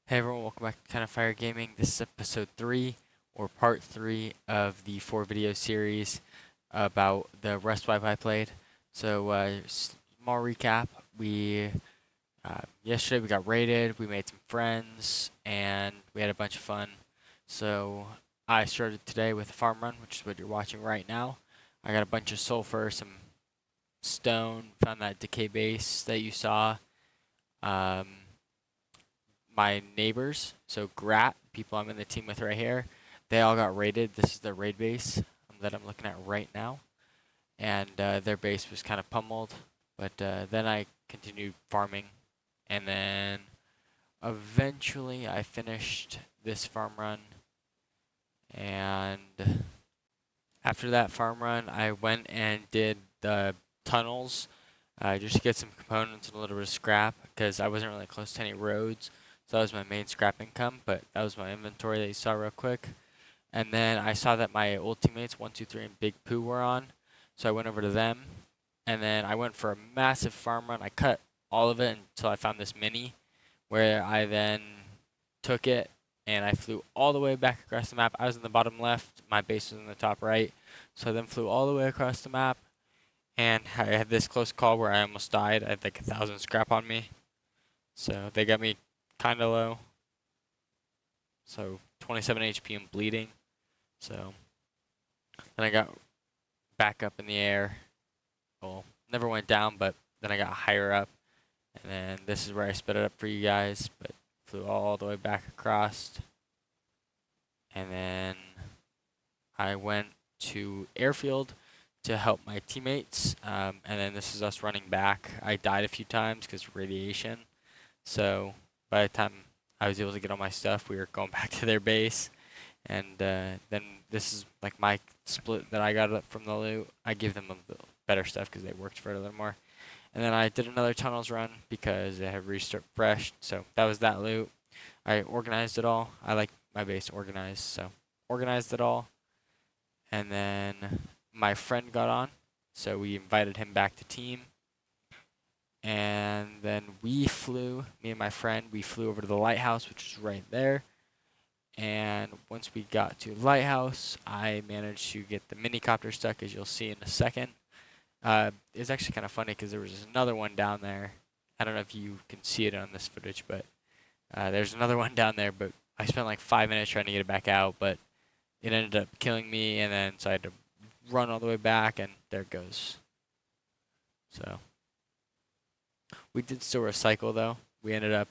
Hey everyone, welcome back to Kind of Fire Gaming. This is episode 3, or part 3 of the 4 video series about the Rust wipe I played. So, small recap. Yesterday we got raided, we made some friends, and we had a bunch of fun. So, I started today with a farm run, which is what you're watching right now. I got a bunch of sulfur, some stone, found that decay base that you saw. Um, my neighbors, so Grat, people I'm in the team with right here, they all got raided. This is their raid base that I'm looking at right now. And their base was kind of pummeled. But then I continued farming. And then eventually I finished this farm run. And after that farm run, I went and did the tunnels just to get some components and a little bit of scrap because I wasn't really close to any roads. So that was my main scrap income, but that was my inventory that you saw real quick. And then I saw that my old teammates, 123 and Big Pooh, were on. So I went over to them. And then I went for a massive farm run. I cut all of it until I found this mini, where I then took it and I flew all the way back across the map. I was in the bottom left, my base was in the top right. So I then flew all the way across the map, and I had this close call where I almost died. I had like 1,000 scrap on me. So they got me kind of low. So 27 HP and bleeding. So then I got back up in the air. Well, never went down, but then I got higher up. And then this is where I sped it up for you guys, but flew all the way back across. And then I went to airfield to help my teammates. And then this is us running back. I died a few times because of radiation. So by the time I was able to get all my stuff, we were going back to their base. And then this is like my split that I got up from the loot. I give them a little better stuff because they worked for it a little more. And then I did another tunnels run because they have restart fresh. So that was that loot. I organized it all. I like my base organized, so organized it all. And then my friend got on, so we invited him back to team. And then me and my friend, we flew over to the lighthouse, which is right there. And once we got to lighthouse, I managed to get the minicopter stuck, as you'll see in a second. It's actually kind of funny because there was another one down there. I don't know if you can see it on this footage, but there's another one down there. But I spent like 5 minutes trying to get it back out, but it ended up killing me, and then so I had to run all the way back, and there it goes. So we did still recycle though.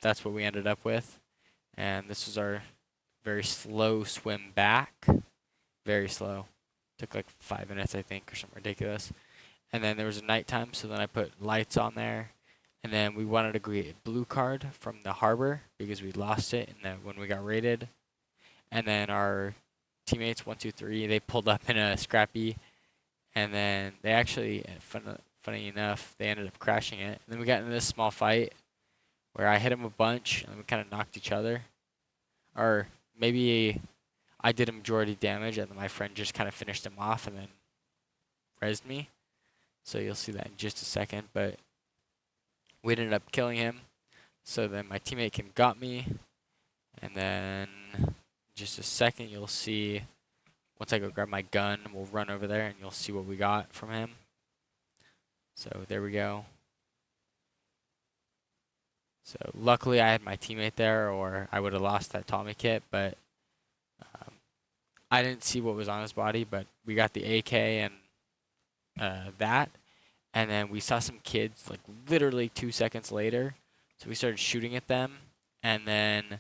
That's what we ended up with, and this was our very slow swim back. Very slow. Took like 5 minutes, I think, or something ridiculous. And then there was a nighttime, so then I put lights on there. And then we wanted to get a blue card from the harbor because we lost it when we got raided. And then our teammates, 123, they pulled up in a scrappy. And then they actually, funny enough, they ended up crashing it. And then we got into this small fight where I hit him a bunch and we kind of knocked each other. Or maybe I did a majority damage and then my friend just kind of finished him off and then rezzed me. So you'll see that in just a second. But we ended up killing him. So then my teammate got me. And then just a second you'll see, once I go grab my gun, we'll run over there and you'll see what we got from him. So there we go. So luckily I had my teammate there, or I would have lost that Tommy kit, but I didn't see what was on his body, but we got the AK and that. And then we saw some kids like literally 2 seconds later. So we started shooting at them. And then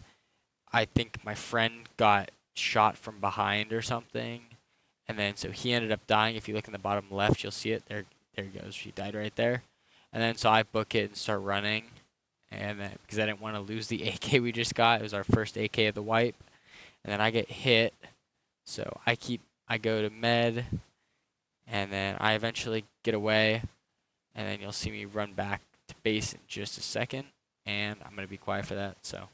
I think my friend got shot from behind or something. And then so he ended up dying. If you look in the bottom left, you'll see it. There he goes. He died right there. And then so I book it and start running. And then because I didn't want to lose the AK we just got. It was our first AK of the wipe. And then I get hit. So I go to med. And then I eventually get away. And then you'll see me run back to base in just a second. And I'm going to be quiet for that. So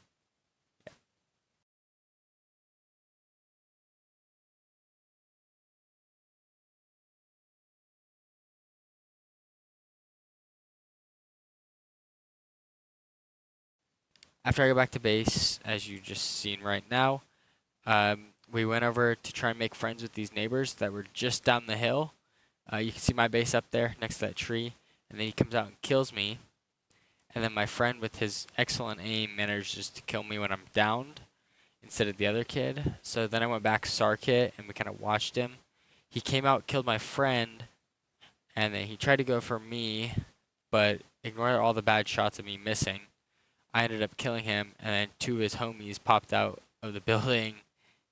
after I got back to base, as you just seen right now, we went over to try and make friends with these neighbors that were just down the hill. You can see my base up there next to that tree, and then he comes out and kills me. And then my friend, with his excellent aim, manages to kill me when I'm downed instead of the other kid. So then I went back Sarkit, and we kind of watched him. He came out, killed my friend, and then he tried to go for me, but ignored all the bad shots of me missing. I ended up killing him, and then two of his homies popped out of the building,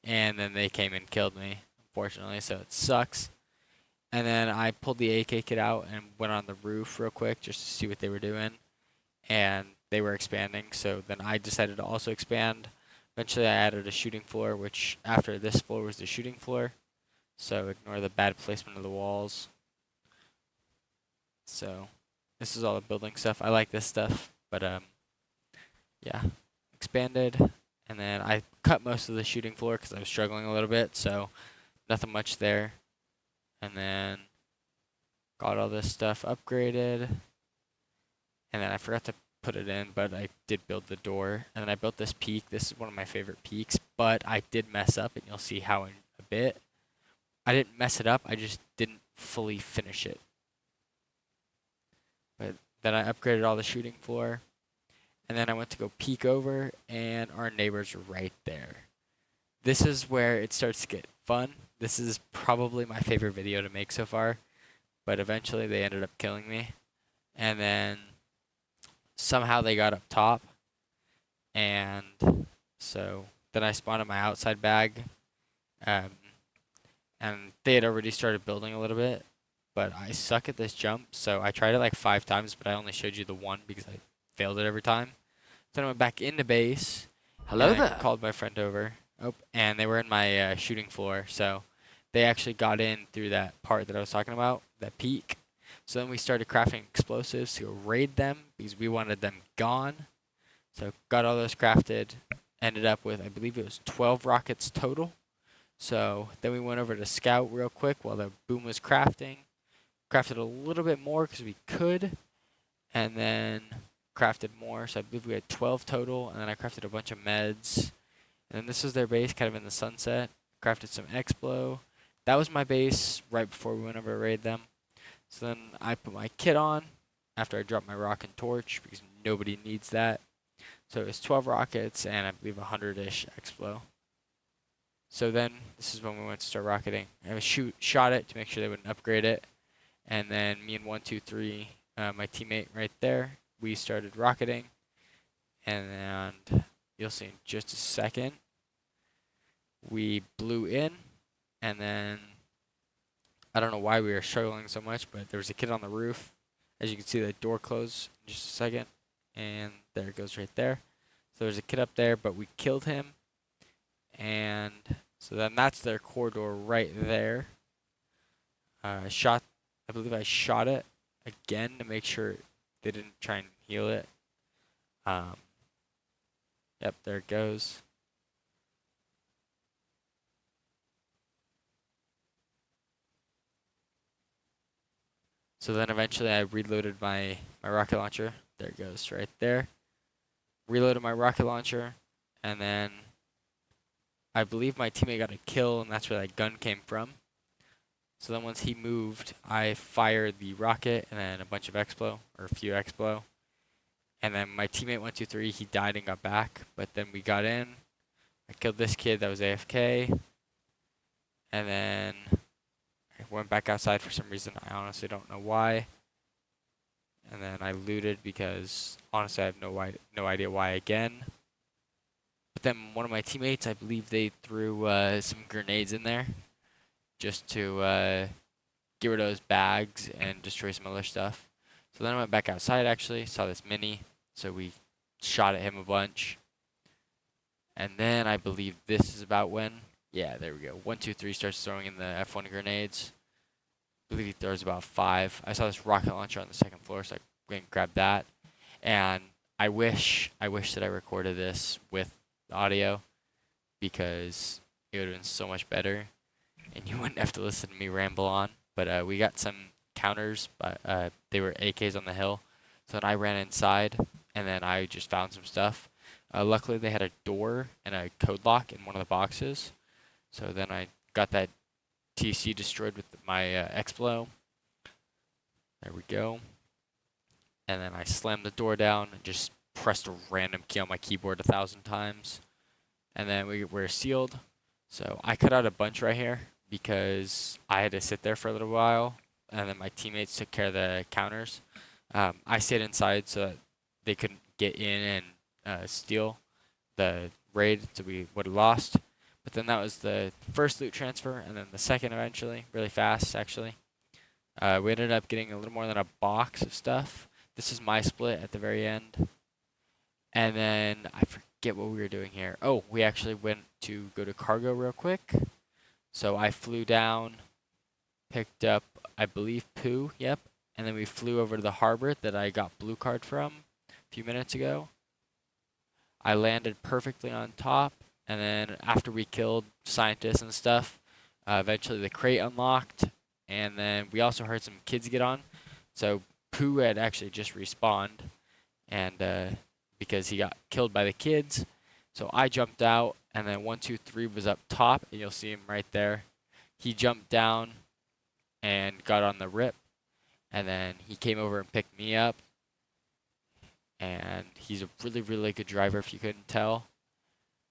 and then they came and killed me, unfortunately, so it sucks. And then I pulled the AK kit out and went on the roof real quick just to see what they were doing, and they were expanding, so then I decided to also expand. Eventually I added a shooting floor, which after this floor was the shooting floor, so ignore the bad placement of the walls. So this is all the building stuff. I like this stuff, but yeah, expanded, and then I cut most of the shooting floor because I was struggling a little bit, so nothing much there. And then got all this stuff upgraded, and then I forgot to put it in, but I did build the door. And then I built this peak. This is one of my favorite peaks, but I did mess up, and you'll see how in a bit. I didn't mess it up, I just didn't fully finish it. But then I upgraded all the shooting floor, and then I went to go peek over, and our neighbors were right there. This is where it starts to get fun. This is probably my favorite video to make so far, but eventually they ended up killing me. And then somehow they got up top, and so then I spawned in my outside bag, and they had already started building a little bit, but I suck at this jump, so I tried it like 5 times, but I only showed you the one because I failed it every time. Then I went back into base. Hello and I there. called my friend over. Oh, and they were in my shooting floor, so they actually got in through that part that I was talking about, that peak. So then we started crafting explosives to go raid them because we wanted them gone. So got all those crafted. Ended up with, I believe it was 12 rockets total. So then we went over to scout real quick while the boom was crafting. Crafted a little bit more because we could, and then crafted more. So I believe we had 12 total, and then I crafted a bunch of meds. And then this was their base, kind of in the sunset. Crafted some Explo. That was my base right before we went over to raid them. So then I put my kit on after I dropped my rock and torch because nobody needs that. So it was 12 rockets and I believe 100-ish Explo. So then this is when we went to start rocketing. I shot it to make sure they wouldn't upgrade it. And then me and 123, my teammate right there, we started rocketing. And you'll see in just a second. We blew in, and then I don't know why we were struggling so much, but there was a kid on the roof. As you can see, the door closed in just a second, and there it goes right there. So there's a kid up there, but we killed him, and so then that's their corridor right there. I believe I shot it again to make sure they didn't try and heal it. Yep, there it goes. So then eventually I reloaded my rocket launcher. There it goes, right there. Reloaded my rocket launcher, and then I believe my teammate got a kill, and that's where that gun came from. So then once he moved, I fired the rocket and then a bunch of Explo, or a few Explo. And then my teammate 123, he died and got back, but then we got in. I killed this kid that was AFK. And then I went back outside for some reason. I honestly don't know why. And then I looted because honestly I have no idea why again. But then one of my teammates, I believe they threw some grenades in there just to get rid of those bags and destroy some other stuff. So then I went back outside actually, saw this mini, so we shot at him a bunch. And then I believe this is about when, yeah, there we go. 123 starts throwing in the F1 grenades. I believe he throws about 5. I saw this rocket launcher on the second floor, so I went and grabbed that. And I wish that I recorded this with audio because it would have been so much better, and you wouldn't have to listen to me ramble on. But we got some counters, but they were AKs on the hill. So then I ran inside, and then I just found some stuff. Luckily, they had a door and a code lock in one of the boxes. So then I got that TC destroyed with my X-Blow. There we go. And then I slammed the door down and just pressed a random key on my keyboard 1,000 times. And then we were sealed. So I cut out a bunch right here because I had to sit there for a little while. And then my teammates took care of the counters. I stayed inside so that they couldn't get in and steal the raid, so we would have lost. But then that was the first loot transfer, and then the second eventually, really fast actually. We ended up getting a little more than a box of stuff. This is my split at the very end. And then I forget what we were doing here. Oh, we actually went to go to cargo real quick. So I flew down, picked up, I believe, Pooh, yep. And then we flew over to the harbor that I got blue card from a few minutes ago. I landed perfectly on top, and then after we killed scientists and stuff, eventually the crate unlocked, and then we also heard some kids get on. So Pooh had actually just respawned, and because he got killed by the kids, so I jumped out, and then 123 was up top, and you'll see him right there. He jumped down and got on the rip, and then he came over and picked me up. And he's a really, really good driver if you couldn't tell.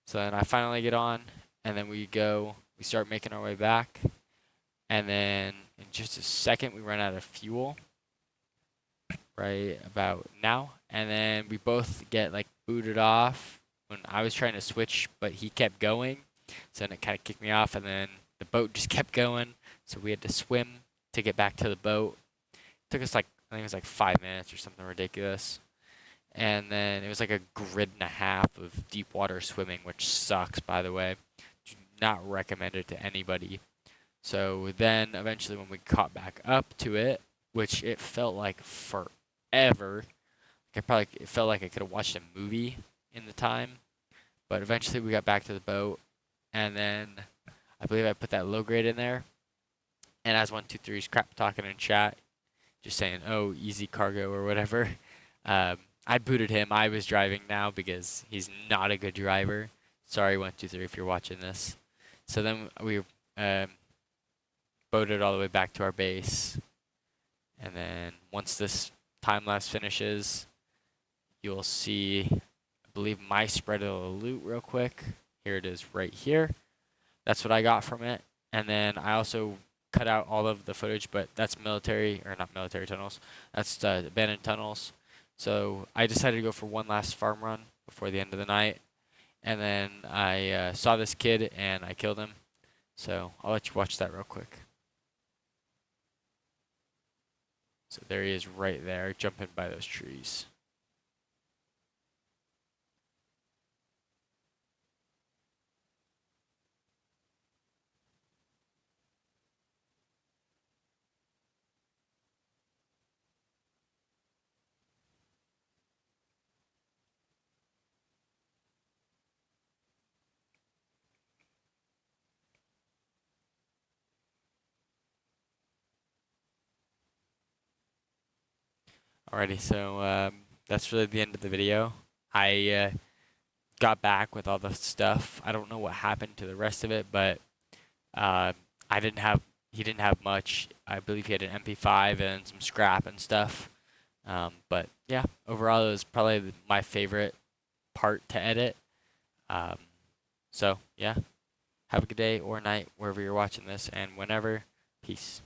So then I finally get on, and then we start making our way back. And then in just a second, we run out of fuel, right about now. And then we both get like booted off when I was trying to switch, but he kept going. So then it kind of kicked me off, and then the boat just kept going. So we had to swim to get back to the boat. It took us like, I think it was like 5 minutes or something ridiculous. And then it was like a grid and a half of deep water swimming, which sucks, by the way. Do not recommend it to anybody. So then eventually when we caught back up to it, which it felt like forever, it felt like I could have watched a movie in the time. But eventually we got back to the boat, and then I believe I put that low grade in there. And as 123's crap talking in chat, just saying, oh, easy cargo or whatever. I booted him. I was driving now because he's not a good driver. Sorry, 123, if you're watching this. So then we boated all the way back to our base. And then once this time lapse finishes, you'll see, I believe, my spread of the loot real quick. Here it is right here. That's what I got from it. And then I also cut out all of the footage, but that's military, or not military tunnels. That's abandoned tunnels. So I decided to go for one last farm run before the end of the night. And then I saw this kid and I killed him. So I'll let you watch that real quick. So there he is right there, jumping by those trees. Alrighty, so that's really the end of the video. I got back with all the stuff. I don't know what happened to the rest of it, but he didn't have much. I believe he had an MP5 and some scrap and stuff. But yeah, overall it was probably my favorite part to edit. So yeah, have a good day or night wherever you're watching this, and whenever, peace.